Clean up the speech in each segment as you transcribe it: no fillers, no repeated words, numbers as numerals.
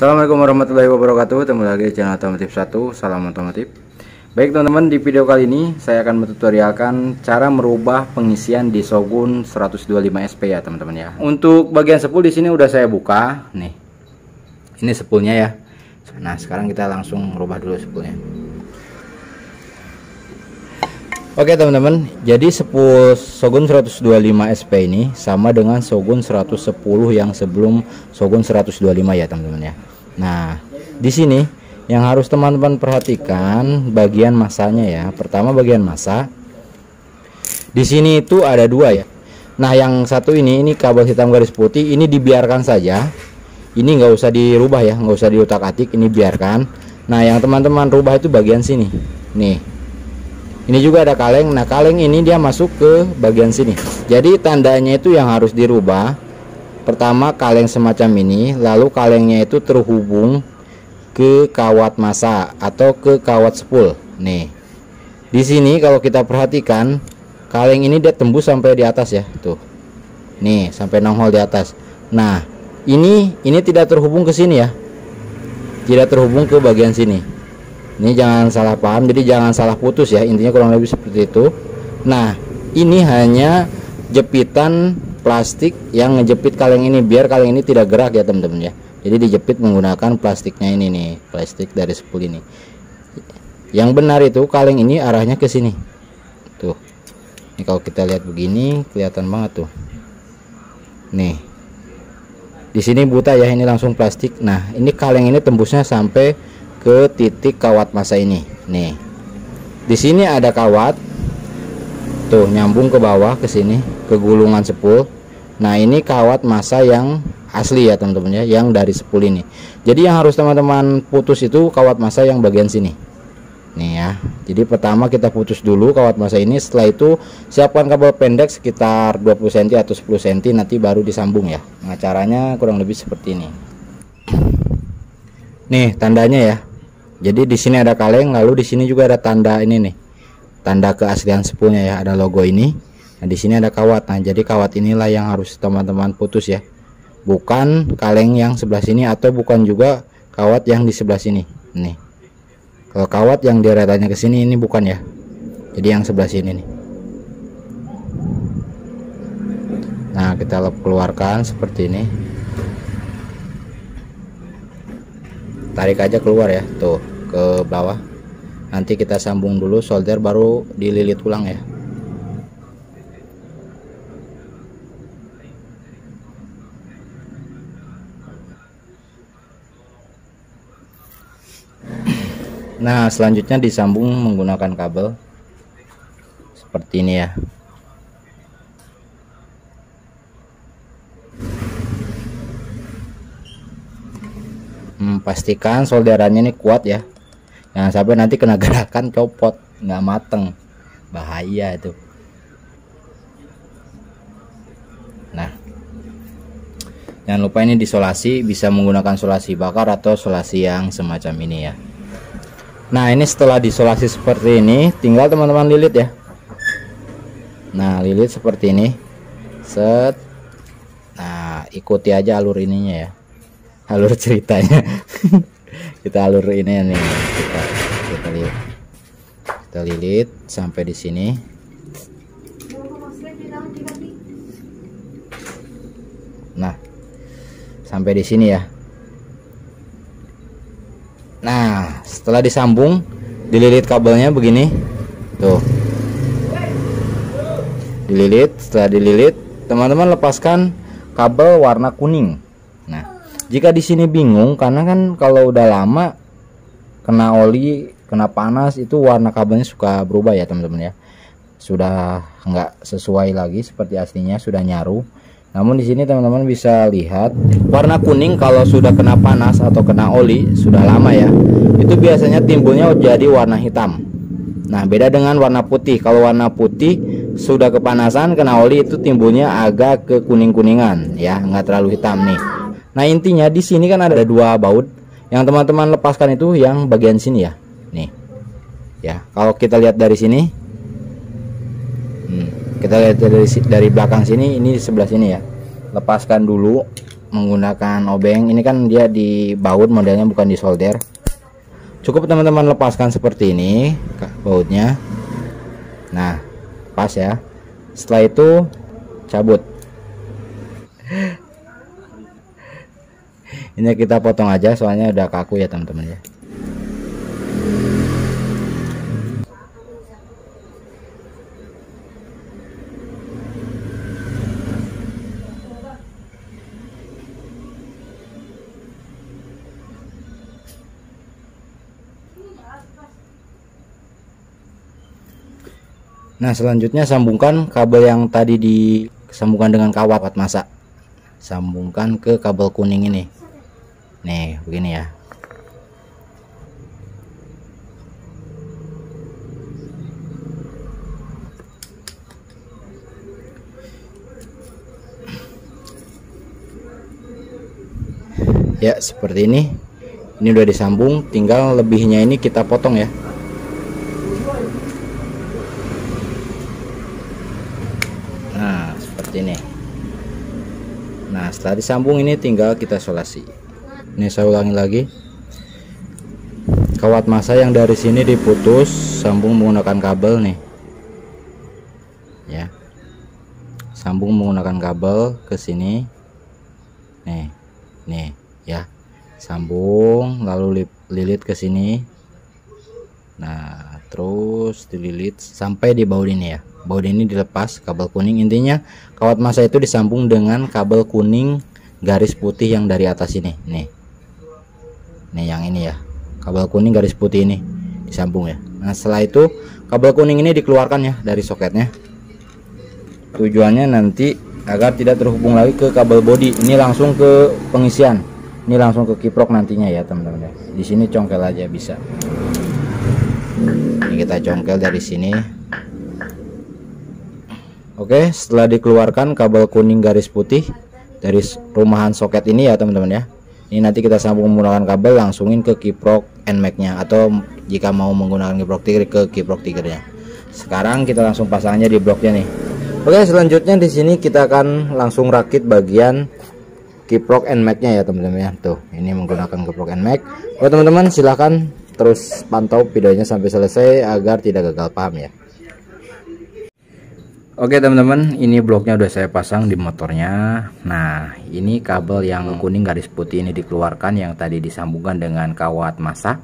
Assalamualaikum warahmatullahi wabarakatuh. Ketemu lagi di channel otomotif 1. Salam otomotif. Baik teman-teman, di video kali ini saya akan mentutorialkan cara merubah pengisian di Shogun 125 SP ya teman-teman ya. Untuk bagian spool di sini udah saya buka nih. Ini spoolnya ya. Nah, sekarang kita langsung merubah dulu spoolnya. Oke teman-teman, jadi spool Shogun 125 SP ini sama dengan Shogun 110 yang sebelum Shogun 125 ya teman-teman ya. Nah, di sini yang harus teman-teman perhatikan bagian masanya ya. Pertama bagian masa. Di sini itu ada dua ya. Nah, yang satu ini kabel hitam garis putih ini dibiarkan saja. Ini nggak usah dirubah ya, nggak usah diutak-atik, ini biarkan. Nah, yang teman-teman rubah itu bagian sini. Nih. Ini juga ada kaleng. Nah, kaleng ini dia masuk ke bagian sini. Jadi tandanya itu yang harus dirubah. Pertama kaleng semacam ini, lalu kalengnya itu terhubung ke kawat masa atau ke kawat spool. Nih. Di sini kalau kita perhatikan, kaleng ini dia tembus sampai di atas ya, tuh. Nih, sampai nongol di atas. Nah, ini tidak terhubung ke sini ya. Tidak terhubung ke bagian sini. Ini jangan salah paham, jadi jangan salah putus ya, intinya kurang lebih seperti itu. Nah, ini hanya jepitan plastik yang ngejepit kaleng ini biar kaleng ini tidak gerak ya teman-teman ya. Jadi dijepit menggunakan plastiknya ini nih, plastik dari spool ini. Yang benar itu kaleng ini arahnya ke sini. Tuh. Ini kalau kita lihat begini kelihatan banget tuh. Nih. Di sini buta ya, ini langsung plastik. Nah, ini kaleng ini tembusnya sampai ke titik kawat masa ini. Nih. Di sini ada kawat. Tuh, nyambung ke bawah ke sini, ke gulungan spool. Nah, ini kawat masa yang asli ya, teman-teman ya, yang dari spool ini. Jadi yang harus teman-teman putus itu kawat masa yang bagian sini. Nih ya. Jadi pertama kita putus dulu kawat masa ini, setelah itu siapkan kabel pendek sekitar 20 cm atau 10 cm, nanti baru disambung ya. Nah, caranya kurang lebih seperti ini. Nih, tandanya ya. Jadi di sini ada kaleng, lalu di sini juga ada tanda ini nih. Tanda keaslian spoolnya ya, ada logo ini. Nah, di sini ada kawat. Nah, jadi kawat inilah yang harus teman-teman putus ya. Bukan kaleng yang sebelah sini atau bukan juga kawat yang di sebelah sini. Nih. Kalau kawat yang deretannya ke sini ini bukan ya. Jadi yang sebelah sini nih. Nah, kita keluarkan seperti ini. Tarik aja keluar ya, tuh ke bawah. Nanti kita sambung dulu solder, baru dililit ulang ya. Nah, selanjutnya disambung menggunakan kabel seperti ini ya. Pastikan solderannya ini kuat ya, jangan sampai nanti kena gerakan copot, nggak mateng, bahaya itu. Nah, jangan lupa ini disolasi, bisa menggunakan solasi bakar atau solasi yang semacam ini ya. Nah, ini setelah disolasi seperti ini, tinggal teman-teman lilit ya. Nah, lilit seperti ini, set. Nah, ikuti aja alur ininya ya, alur ceritanya. Kita alur ini nih, kita lilit sampai di sini. Nah, sampai di sini ya. Nah, setelah disambung, dililit kabelnya begini tuh, dililit. Setelah dililit, teman-teman lepaskan kabel warna kuning. Nah, jika di sini bingung, karena kan kalau udah lama kena oli, kena panas, itu warna kabelnya suka berubah ya teman-teman ya. Sudah nggak sesuai lagi seperti aslinya, sudah nyaru. Namun di sini teman-teman bisa lihat warna kuning kalau sudah kena panas atau kena oli, sudah lama ya, itu biasanya timbulnya jadi warna hitam. Nah, beda dengan warna putih. Kalau warna putih sudah kepanasan, kena oli, itu timbulnya agak ke kuning-kuningan ya, nggak terlalu hitam nih. Nah, intinya di sini kan ada dua baut. Yang teman-teman lepaskan itu yang bagian sini ya. Nih. Ya, kalau kita lihat dari sini. Kita lihat dari belakang sini, ini di sebelah sini ya. Lepaskan dulu menggunakan obeng. Ini kan dia di baut modelnya, bukan di solder. Cukup teman-teman lepaskan seperti ini bautnya. Nah, pas ya. Setelah itu cabut. Ini kita potong aja soalnya udah kaku ya teman-teman ya. Nah, selanjutnya sambungkan kabel yang tadi disambungkan dengan kawat masa. Sambungkan ke kabel kuning ini. Nih, begini ya. Ya, seperti ini. Ini udah disambung, tinggal lebihnya ini kita potong ya. Nah, seperti ini. Nah, setelah disambung ini tinggal kita solasi. Ini saya ulangi lagi. Kawat massa yang dari sini diputus, sambung menggunakan kabel nih. Ya. Sambung menggunakan kabel ke sini. Nih, ya. Sambung lalu lilit ke sini. Nah, terus dililit sampai di baut ini ya. Baut ini dilepas kabel kuning. Intinya kawat massa itu disambung dengan kabel kuning garis putih yang dari atas ini. Nih yang ini ya, kabel kuning garis putih ini disambung ya. Nah, setelah itu kabel kuning ini dikeluarkan ya dari soketnya. Tujuannya nanti agar tidak terhubung lagi ke kabel bodi. Ini langsung ke pengisian. Ini langsung ke kiprok nantinya ya teman-teman ya. Di sini congkel aja bisa. Ini kita congkel dari sini. Oke, setelah dikeluarkan kabel kuning garis putih dari rumahan soket ini ya teman-teman ya. Ini nanti kita sambung menggunakan kabel, langsungin ke kiprok NMAX-nya, atau jika mau menggunakan kiprok trigger ke kiprok triggernya. Sekarang kita langsung pasangnya di bloknya nih. Oke, selanjutnya di sini kita akan langsung rakit bagian kiprok NMAX-nya ya teman-teman ya. Tuh, ini menggunakan kiprok NMAX. Oke teman-teman, silahkan terus pantau videonya sampai selesai agar tidak gagal paham ya. Oke teman-teman, ini bloknya udah saya pasang di motornya. Nah, ini kabel yang kuning garis putih ini dikeluarkan, yang tadi disambungkan dengan kawat massa.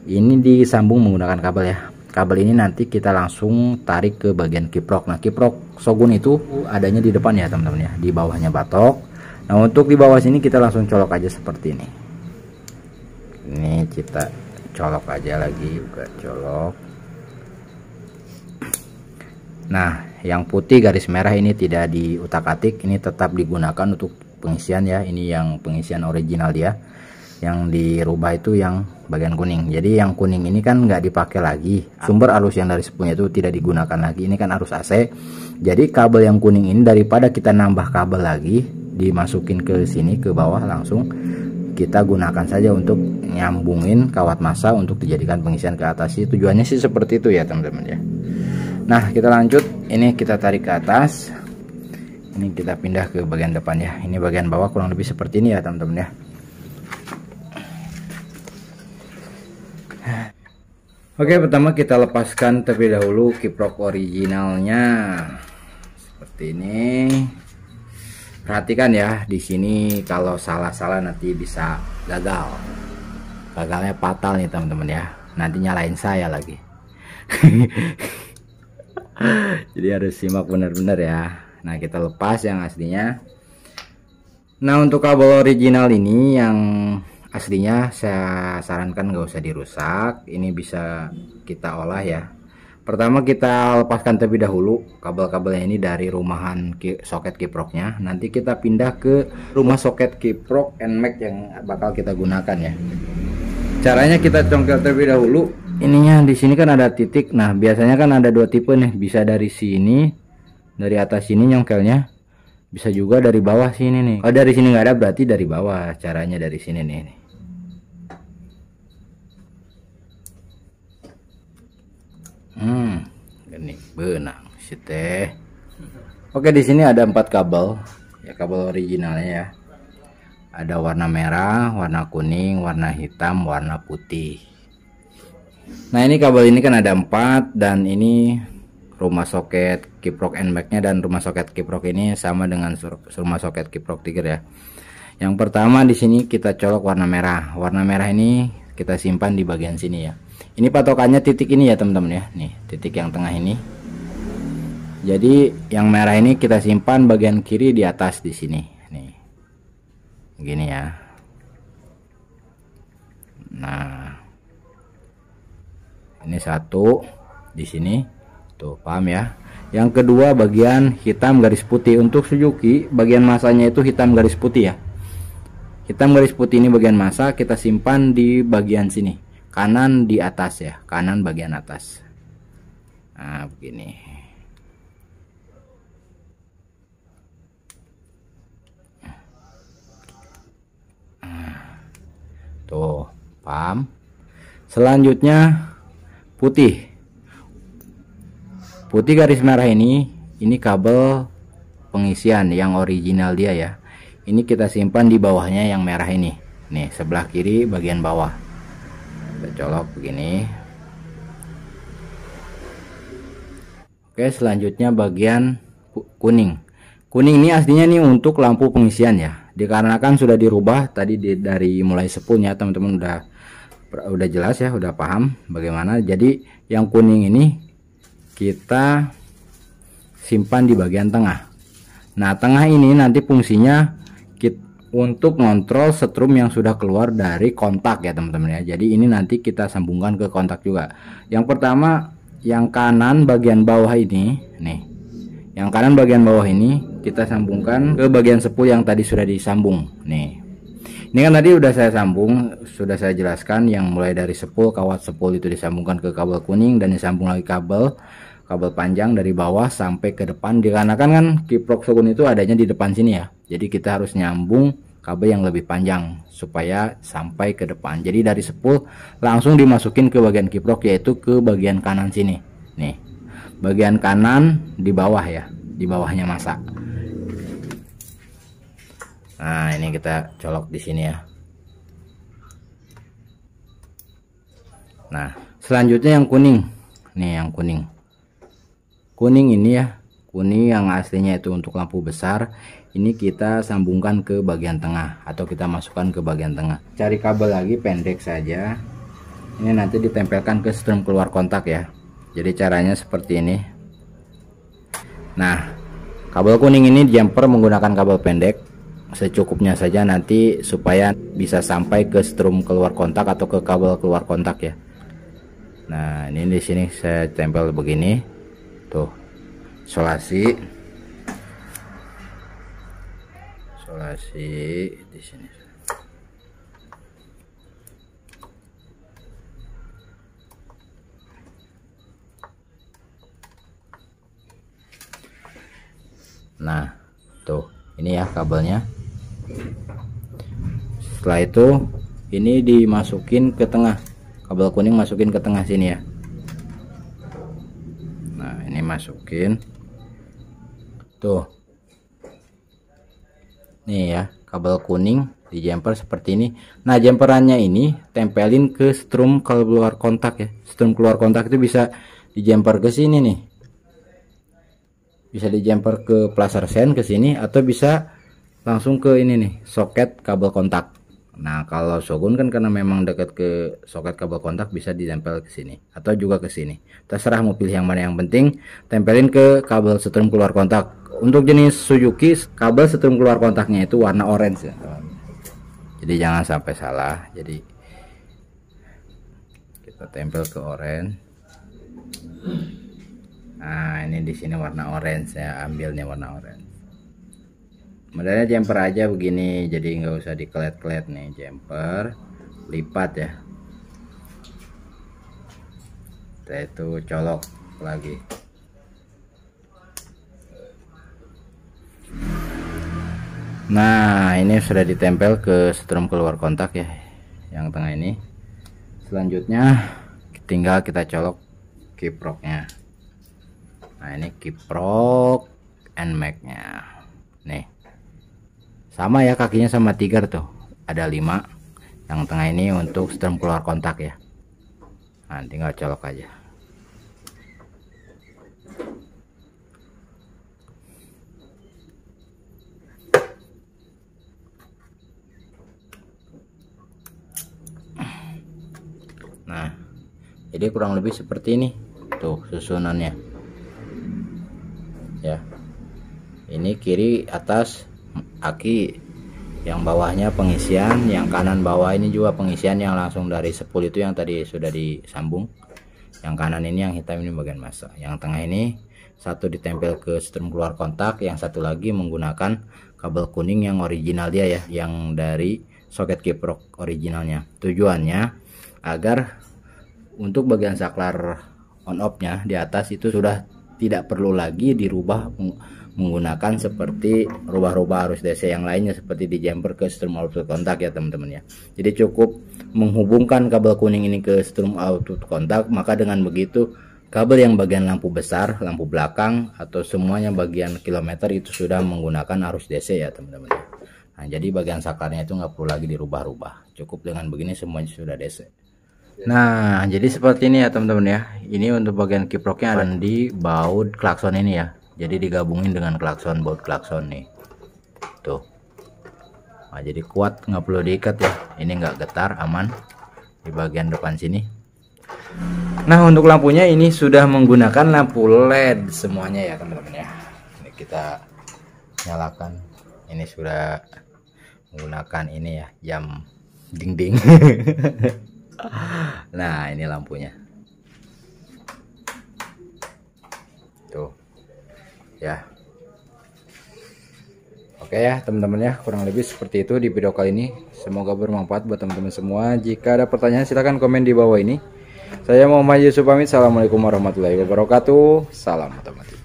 Ini disambung menggunakan kabel ya. Kabel ini nanti kita langsung tarik ke bagian kiprok. Nah, kiprok Shogun itu adanya di depan ya teman-teman ya, di bawahnya batok. Nah, untuk di bawah sini kita langsung colok aja seperti ini. Ini kita colok aja lagi, buka colok. Nah, yang putih garis merah ini tidak diutak-atik, ini tetap digunakan untuk pengisian ya. Ini yang pengisian original dia. Yang dirubah itu yang bagian kuning. Jadi yang kuning ini kan nggak dipakai lagi. Sumber arus yang dari sepunya itu tidak digunakan lagi. Ini kan arus AC. Jadi kabel yang kuning ini daripada kita nambah kabel lagi, dimasukin ke sini ke bawah langsung, kita gunakan saja untuk nyambungin kawat massa untuk dijadikan pengisian ke atas. Sih tujuannya sih seperti itu ya teman-teman ya. Nah, kita lanjut. Ini kita tarik ke atas. Ini kita pindah ke bagian depan ya. Ini bagian bawah kurang lebih seperti ini ya teman-teman ya. Oke, pertama kita lepaskan terlebih dahulu kiprok originalnya. Seperti ini. Perhatikan ya, di sini kalau salah-salah nanti bisa gagal. Gagalnya fatal nih teman-teman ya. Nanti nyalain saya lagi. Jadi harus simak benar-benar ya. Nah, kita lepas yang aslinya. Nah, untuk kabel original ini yang aslinya saya sarankan nggak usah dirusak. Ini bisa kita olah ya. Pertama kita lepaskan terlebih dahulu kabel-kabelnya ini dari rumahan soket kiproknya. Nanti kita pindah ke rumah soket kiprok NMAX yang bakal kita gunakan ya. Caranya kita congkel terlebih dahulu. Ininya di sini kan ada titik. Nah, biasanya kan ada dua tipe nih. Bisa dari sini, dari atas sini nyongkelnya. Bisa juga dari bawah sini nih. Kalau dari sini nggak ada berarti dari bawah. Caranya dari sini nih. Ini benang sih teh. Oke, di sini ada 4 kabel. Ya, kabel originalnya ya. ada warna merah, warna kuning, warna hitam, warna putih. Nah ini kabel ini kan ada 4, dan ini rumah soket kiprok NMAX nya, dan rumah soket kiprok ini sama dengan rumah soket kiprok Tiger ya. Yang pertama di sini kita colok warna merah. Warna merah ini kita simpan di bagian sini ya. Ini patokannya titik ini ya teman-teman ya. Nih titik yang tengah ini. Jadi yang merah ini kita simpan bagian kiri di atas di sini. Nih, gini ya. Nah, ini satu di sini. Tuh, paham ya. Yang kedua bagian hitam garis putih. Untuk Suzuki bagian masanya itu hitam garis putih ya. Hitam garis putih ini bagian masa kita simpan di bagian sini. Kanan di atas ya. Kanan bagian atas. Nah, begini. Tuh, paham. Selanjutnya putih garis merah ini kabel pengisian yang original dia ya. Ini kita simpan di bawahnya yang merah ini. Nih sebelah kiri bagian bawah. Kita colok begini. Oke, selanjutnya bagian kuning. Kuning ini aslinya nih untuk lampu pengisian ya. Dikarenakan sudah dirubah tadi dari mulai spoolnya, teman-teman udah jelas ya, udah paham bagaimana. Jadi yang kuning ini kita simpan di bagian tengah. Nah, tengah ini nanti fungsinya untuk ngontrol setrum yang sudah keluar dari kontak ya teman-teman ya. Jadi ini nanti kita sambungkan ke kontak juga. Yang pertama yang kanan bagian bawah ini nih. Yang kanan bagian bawah ini kita sambungkan ke bagian spool yang tadi sudah disambung. Nih. Ini kan tadi udah saya sambung, sudah saya jelaskan yang mulai dari spool, kawat spool itu disambungkan ke kabel kuning dan disambung lagi kabel panjang dari bawah sampai ke depan. Dikarenakan kan kiprok Shogun itu adanya di depan sini ya. Jadi kita harus nyambung kabel yang lebih panjang supaya sampai ke depan. Jadi dari spool langsung dimasukin ke bagian kiprok, yaitu ke bagian kanan sini. Nih. Bagian kanan di bawah ya, di bawahnya masa. Nah, ini kita colok di sini ya. Nah, selanjutnya yang kuning. Nih, yang kuning. Kuning ini ya, kuning yang aslinya itu untuk lampu besar. Ini kita sambungkan ke bagian tengah atau kita masukkan ke bagian tengah. Cari kabel lagi pendek saja. Ini nanti ditempelkan ke strum keluar kontak ya. Jadi caranya seperti ini. Nah, kabel kuning ini jumper menggunakan kabel pendek secukupnya saja nanti supaya bisa sampai ke strum keluar kontak atau ke kabel keluar kontak ya. Nah, ini di sini saya tempel begini. Tuh. Isolasi di sini. Nah, tuh, ini ya kabelnya. Setelah itu ini dimasukin ke tengah. Kabel kuning masukin ke tengah sini ya. Nah, ini masukin. Tuh. Nih ya, kabel kuning di jumper seperti ini. Nah, jumperannya ini tempelin ke strum keluar kontak ya. Strum keluar kontak itu bisa di jumper ke sini nih. Bisa di jumper ke placer sen ke sini atau bisa langsung ke ini nih, soket kabel kontak. Nah, kalau Shogun kan karena memang dekat ke soket kabel kontak bisa ditempel ke sini atau juga ke sini. Terserah mau pilih yang mana, yang penting tempelin ke kabel setrum keluar kontak. Untuk jenis Suzuki kabel setrum keluar kontaknya itu warna orange ya, teman. Jadi jangan sampai salah. Jadi kita tempel ke orange. Nah, ini di sini warna orange ya, ambilnya warna orange. Modelnya jumper aja begini, jadi nggak usah dikelet-kelet nih, jumper lipat ya. Setelah itu colok lagi. Nah, ini sudah ditempel ke strum keluar kontak ya, yang tengah ini. Selanjutnya tinggal kita colok kiproknya. Nah, ini kiprok NMAX nya nih. Sama ya, kakinya sama tiger tuh, ada 5. Yang tengah ini untuk strum keluar kontak ya. Nah, tinggal colok aja. Nah, jadi kurang lebih seperti ini tuh susunannya ya. Ini kiri atas aki, yang bawahnya pengisian, yang kanan bawah ini juga pengisian yang langsung dari spool itu yang tadi sudah disambung. Yang kanan ini yang hitam ini bagian masa, yang tengah ini satu ditempel ke strum keluar kontak, yang satu lagi menggunakan kabel kuning yang original dia ya, yang dari soket kiprok originalnya. Tujuannya agar untuk bagian saklar on off nya di atas itu sudah tidak perlu lagi dirubah menggunakan seperti rubah-rubah arus DC yang lainnya seperti di jumper ke strum output kontak ya teman-teman ya. Jadi cukup menghubungkan kabel kuning ini ke strum output kontak, maka dengan begitu kabel yang bagian lampu besar, lampu belakang atau semuanya bagian kilometer itu sudah menggunakan arus DC ya teman-teman. Nah, jadi bagian saklarnya itu nggak perlu lagi dirubah-rubah, cukup dengan begini semuanya sudah DC. Nah, jadi seperti ini ya teman-teman ya. Ini untuk bagian kiproknya ada di baut klakson ini ya. Jadi digabungin dengan klakson, baut klakson nih. Tuh. Nah, jadi kuat, nggak perlu diikat ya. Ini nggak getar, aman di bagian depan sini. Nah, untuk lampunya ini sudah menggunakan lampu LED semuanya ya teman-teman ya. Ini kita nyalakan. Ini sudah menggunakan ini ya, jam ding-ding. Nah, ini lampunya tuh ya. Oke ya teman-teman ya, kurang lebih seperti itu di video kali ini. Semoga bermanfaat buat teman-teman semua. Jika ada pertanyaan silahkan komen di bawah ini. Saya Muhammad Yusuf pamit. Assalamualaikum warahmatullahi wabarakatuh. Salam otomotif.